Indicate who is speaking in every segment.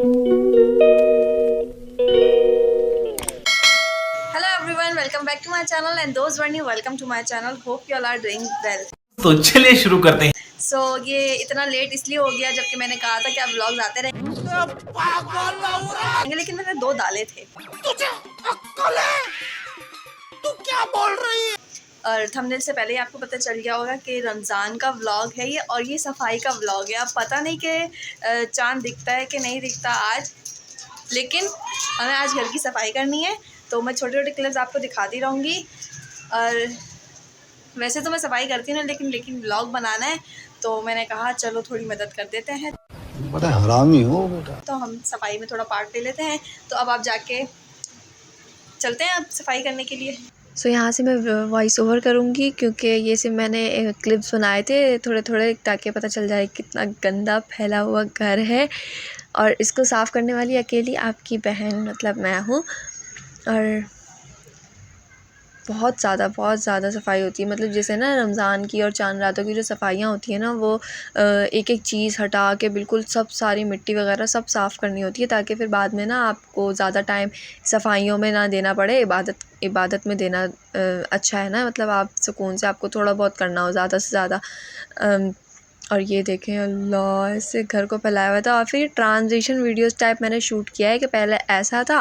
Speaker 1: Hello everyone, welcome back to my channel and those who are new, welcome to my channel. Hope you all are doing well.
Speaker 2: तो चलिए शुरू करते हैं।
Speaker 1: So ये इतना late इसलिए हो गया जबकि मैंने कहा था कि आप व्लॉग्स आते रहेंगे, लेकिन मैंने 2 डाले थे। तुझे अक्ल है? तू क्या बोल रही है? और थंबनेल से पहले ही आपको पता चल गया होगा कि रमज़ान का व्लॉग है ये, और ये सफाई का व्लॉग है। अब पता नहीं कि चाँद दिखता है कि नहीं दिखता आज, लेकिन हमें आज घर की सफाई करनी है, तो मैं छोटे छोटे क्लिप्स आपको दिखाती रहूँगी। और वैसे तो मैं सफाई करती हूँ लेकिन व्लॉग बनाना है, तो मैंने कहा चलो थोड़ी मदद कर देते हैं।
Speaker 3: बड़ा हरामी हो बेटा।
Speaker 1: तो हम सफाई में थोड़ा पार्ट ले लेते हैं। तो अब आप जाके चलते हैं अब सफाई करने के लिए।
Speaker 4: सो यहाँ से मैं वॉइस ओवर करूँगी क्योंकि ये सिर्फ मैंने क्लिप्स बनाए थे थोड़े थोड़े, ताकि पता चल जाए कितना गंदा फैला हुआ घर है। और इसको साफ़ करने वाली अकेली आपकी बहन मतलब मैं हूँ। और बहुत ज़्यादा सफाई होती है, मतलब जैसे ना रमज़ान की और चांद रातों की जो सफाइयाँ होती है ना, वो एक एक चीज़ हटा के बिल्कुल सब सारी मिट्टी वगैरह सब साफ़ करनी होती है, ताकि फिर बाद में ना आपको ज़्यादा टाइम सफाइयों में ना देना पड़े, इबादत में देना अच्छा है ना। मतलब आप सुकून से आपको थोड़ा बहुत करना हो ज़्यादा से ज़्यादा। और ये देखें अल्लाह, ऐसे घर को फैलाया हुआ था। और फिर ट्रांजिशन वीडियोस टाइप मैंने शूट किया है कि पहले ऐसा था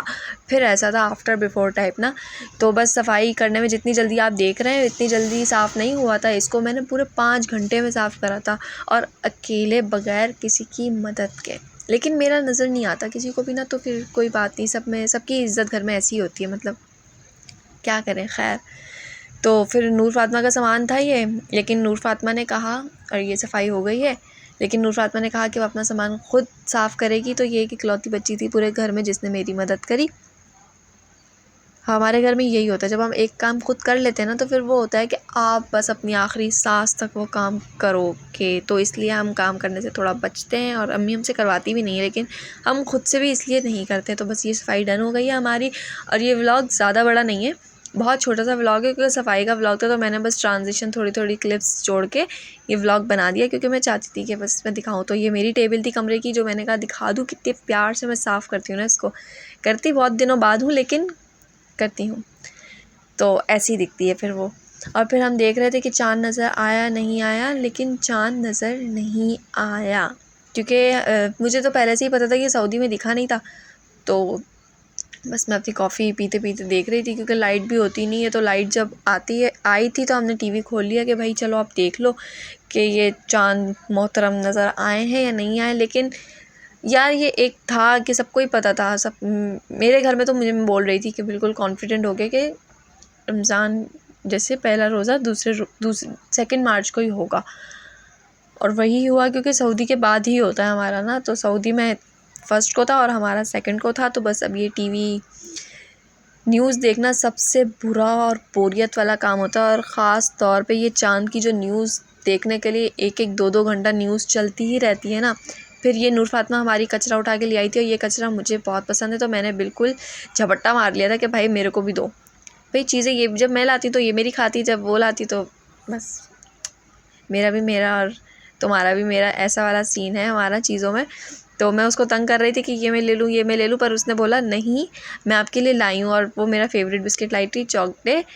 Speaker 4: फिर ऐसा था, आफ्टर बिफोर टाइप ना। तो बस सफाई करने में जितनी जल्दी आप देख रहे हैं इतनी जल्दी साफ़ नहीं हुआ था। इसको मैंने पूरे 5 घंटे में साफ़ करा था, और अकेले बग़ैर किसी की मदद के। लेकिन मेरा नज़र नहीं आता किसी को भी ना, तो फिर कोई बात नहीं, सब में सबकी इज़्ज़त घर में ऐसी होती है, मतलब क्या करें। खैर, तो फिर नूर फ़ातिमा का सामान था ये, लेकिन नूर फ़ातिमा ने कहा, और ये सफाई हो गई है, लेकिन नूर फ़ातिमा ने कहा कि वो अपना सामान ख़ुद साफ़ करेगी। तो ये एक इकलौती बच्ची थी पूरे घर में जिसने मेरी मदद करी। हमारे घर में यही होता है, जब हम एक काम खुद कर लेते हैं ना, तो फिर वो होता है कि आप बस अपनी आखिरी सांस तक वो काम करोगे। तो इसलिए हम काम करने से थोड़ा बचते हैं, और अम्मी हमसे करवाती भी नहीं है, लेकिन हम खुद से भी इसलिए नहीं करते। तो बस ये सफाई डन हो गई है हमारी। और ये व्लॉग ज़्यादा बड़ा नहीं है, बहुत छोटा सा व्लॉग है, क्योंकि सफाई का व्लॉग था, तो मैंने बस ट्रांजिशन थोड़ी क्लिप्स जोड़ के ये व्लॉग बना दिया, क्योंकि मैं चाहती थी कि बस मैं दिखाऊं। तो ये मेरी टेबल थी कमरे की, जो मैंने कहा दिखा दूँ कितने प्यार से मैं साफ़ करती हूँ ना इसको। करती बहुत दिनों बाद हूँ, लेकिन करती हूँ, तो ऐसी दिखती है फिर वो। और फिर हम देख रहे थे कि चाँद नज़र आया नहीं आया, लेकिन चाँद नज़र नहीं आया, क्योंकि मुझे तो पहले से ही पता था कि सऊदी में दिखा नहीं था। तो बस मैं अपनी कॉफ़ी पीते पीते देख रही थी, क्योंकि लाइट भी होती नहीं है। तो लाइट जब आई थी तो हमने टीवी खोल लिया कि भाई चलो आप देख लो कि ये चाँद मोहतरम नज़र आए हैं या नहीं आए। लेकिन यार ये एक था कि सबको ही पता था, सब मेरे घर में तो मुझे बोल रही थी कि बिल्कुल कॉन्फिडेंट हो गए कि रमज़ान जैसे पहला रोज़ा दूसरे 2 मार्च को ही होगा। और वही हुआ, क्योंकि सऊदी के बाद ही होता है हमारा ना। तो सऊदी में फर्स्ट को था और हमारा सेकंड को था। तो बस अब ये टीवी न्यूज़ देखना सबसे बुरा और बोरियत वाला काम होता है, और ख़ास तौर पे ये चाँद की जो न्यूज़ देखने के लिए 1-1 2-2 घंटा न्यूज़ चलती ही रहती है ना। फिर ये नूर फ़ातिमा हमारी कचरा उठा के ले आई थी, और ये कचरा मुझे बहुत पसंद है, तो मैंने बिल्कुल झपट्टा मार लिया था कि भाई मेरे को भी दो। भाई चीज़ें ये जब मैं लाती तो ये मेरी खाती, जब वो लाती तो बस मेरा भी मेरा और तुम्हारा भी मेरा, ऐसा वाला सीन है हमारा चीज़ों में। तो मैं उसको तंग कर रही थी कि ये मैं ले लूँ, पर उसने बोला नहीं मैं आपके लिए लाई हूँ। और वो मेरा फेवरेट बिस्किट लाई थी चॉकलेट।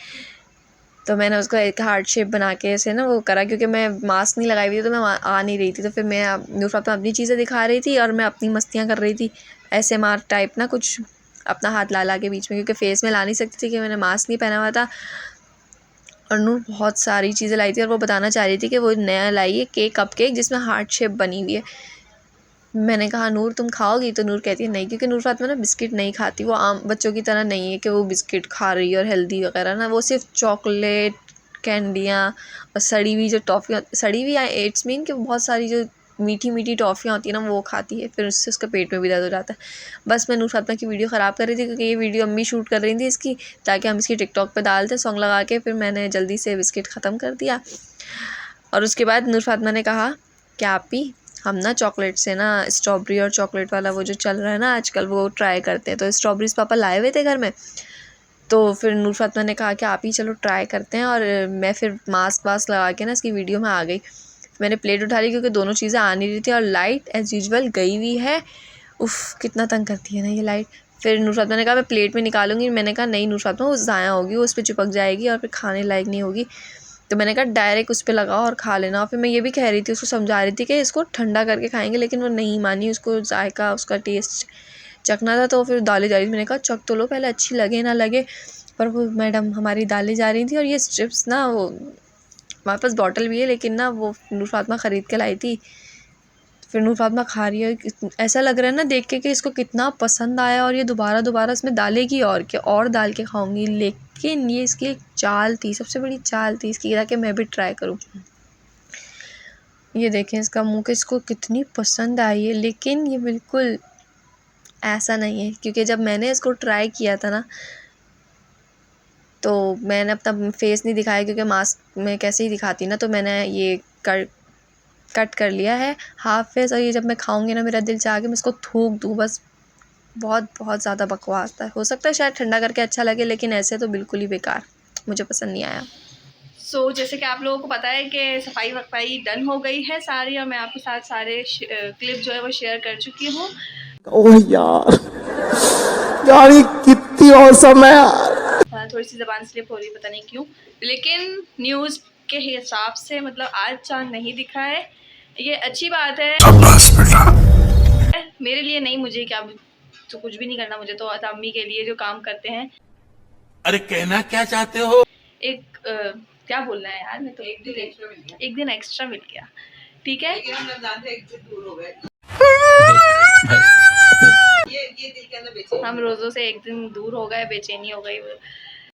Speaker 4: तो मैंने उसको एक हार्ट शेप बना के ऐसे ना वो करा, क्योंकि मैं मास्क नहीं लगाई हुई थी तो मैं आ नहीं रही थी। तो फिर मैं नूर फ़ातिमा अपनी चीज़ें दिखा रही थी और मैं अपनी मस्तियाँ कर रही थी, ऐसे मार टाइप ना कुछ, अपना हाथ ला के बीच में, क्योंकि फेस में ला नहीं सकती थी कि मैंने मास्क नहीं पहना हुआ था। और नूर बहुत सारी चीज़ें लाई थी, और वो बताना चाह रही थी कि वो नया लाई है कप केक जिसमें हार्ट शेप बनी हुई है। मैंने कहा नूर तुम खाओगी? तो नूर कहती है नहीं, क्योंकि नूर फ़ातिमा ना बिस्किट नहीं खाती। वो आम बच्चों की तरह नहीं है कि वो बिस्किट खा रही है और हेल्दी वगैरह ना। वो सिर्फ चॉकलेट, कैंडियाँ और सड़ी हुई जो टॉफ़ियाँ, सड़ी हुई इट्स मीन कि बहुत सारी जो मीठी टॉफ़ियाँ होती है ना वो खाती है, फिर उससे उसका पेट में भी दर्द हो जाता है। बस मैं नूर फ़ातिमा की वीडियो ख़राब कर रही थी, क्योंकि ये वीडियो अम्मी शूट कर रही थी इसकी, ताकि हम इसकी टिकटॉक पे डालते सॉन्ग लगा के। फिर मैंने जल्दी से बिस्किट ख़त्म कर दिया, और उसके बाद नूर फ़ातिमा ने कहा क्या आप भी हम ना चॉकलेट से ना स्ट्रॉबेरी और चॉकलेट वाला वो जो चल रहा है ना आजकल, वो ट्राई करते हैं। तो स्ट्रॉबेरीज़ पापा लाए हुए थे घर में, तो फिर नूर फ़ातिमा ने कहा कि आप ही चलो ट्राई करते हैं। और मैं फिर मास्क वास्क लगा के ना इसकी वीडियो में आ गई। मैंने प्लेट उठा ली, क्योंकि दोनों चीज़ें आ नहीं रही थी, और लाइट एज़ यूजुअल गई हुई है उफ़ कितना तंग करती है ना ये लाइट। फिर नूरफातिमा ने कहा मैं प्लेट में निकालूंगी, मैंने कहा नहीं नूरफातिमा वो ज़ाया होगी, वो उस पर चिपक जाएगी और फिर खाने लायक नहीं होगी। तो मैंने कहा डायरेक्ट उस पर लगाओ और खा लेना। फिर मैं ये भी कह रही थी, उसको समझा रही थी कि इसको ठंडा करके खाएंगे, लेकिन वो नहीं मानी, उसको जायका उसका टेस्ट चखना था। तो फिर दालें जा रही थी, मैंने कहा चख तो लो पहले, अच्छी लगे ना लगे। पर वो मैडम हमारी दालें जा रही थी और ये स्ट्रिप्स ना, वो हमारे पास बॉटल भी है लेकिन ना वो नूरफातिमा ख़रीद के लाई थी। फिर नूरफातिमा खा रही है, ऐसा लग रहा है ना देख के कि इसको कितना पसंद आया और ये दोबारा दोबारा इसमें डालेगी और क्या और डाल के खाऊंगी। लेकिन ये इसकी एक चाल थी, सबसे बड़ी चाल थी इसकी, ताकि मैं भी ट्राई करूँ। ये देखें इसका मुँह कि इसको कितनी पसंद आई है, लेकिन ये बिल्कुल ऐसा नहीं है, क्योंकि जब मैंने इसको ट्राई किया था ना तो मैंने अपना फेस नहीं दिखाया, क्योंकि मास्क में कैसे ही दिखाती ना, तो मैंने ये कट कर लिया है हाफ फेस। और ये जब मैं खाऊंगी ना मेरा दिल चाह के मैं इसको थूक दूँ बस। बहुत बहुत ज़्यादा बकवास था। हो सकता है शायद ठंडा करके अच्छा लगे, लेकिन ऐसे तो बिल्कुल ही बेकार, मुझे पसंद नहीं आया।
Speaker 1: जैसे कि आप लोगों को पता है कि सफाई वफाई डन हो गई है सारी, और मैं आपके साथ सारे क्लिप जो है वो शेयर कर चुकी हूँ।
Speaker 3: ओह यार, यार ये कितनी औसम है यार।
Speaker 1: थोड़ी सी ज़बान स्लिप हो रही है, पता नहीं क्यों, लेकिन न्यूज़ के हिसाब से मतलब आज चांद नहीं दिखा है, ये अच्छी बात है। मेरे लिए नहीं, मुझे क्या तो कुछ भी नहीं करना, मुझे तो अम्मी के लिए जो काम करते हैं।
Speaker 2: अरे कहना क्या चाहते हो?
Speaker 1: एक क्या बोलना है यार, मैं तो एक दिन एक्स्ट्रा मिल गया, ठीक है। हम रोज़ों से एक दिन दूर हो गए, बेचैनी हो गई।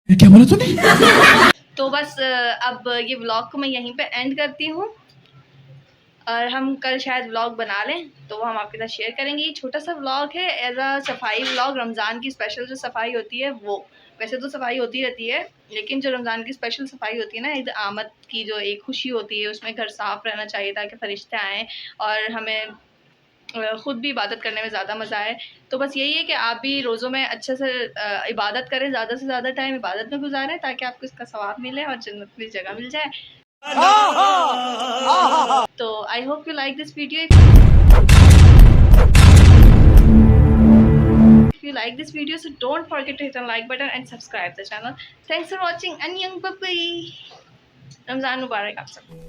Speaker 2: ये क्या बोला तूने?
Speaker 1: तो बस अब ये व्लॉग को मैं यहीं पे एंड करती हूँ, और हम कल शायद व्लॉग बना लें तो वो हम आपके साथ शेयर करेंगे। ये छोटा सा व्लॉग है एज अ सफाई व्लॉग, रमज़ान की स्पेशल जो सफाई होती है वो, वैसे तो सफाई होती रहती है, लेकिन जो रमज़ान की स्पेशल सफाई होती है ना, ईद आमद की जो एक खुशी होती है, उसमें घर साफ़ रहना चाहिए ताकि फ़रिश्ते आएँ और हमें ख़ुद भी इबादत करने में ज़्यादा मज़ा आए। तो बस यही है कि आप भी रोज़ों में अच्छे से इबादत करें, ज़्यादा से ज़्यादा टाइम इबादत में गुजारें, ताकि आपको इसका सवाब मिले और जन्नत में जगह मिल जाए। तो I hope you like this video. If you like this video, so don't forget to hit on like button and subscribe the channel. Thanks for watching. Annyeong, bye bye. Ramzan Mubarak आप सबको।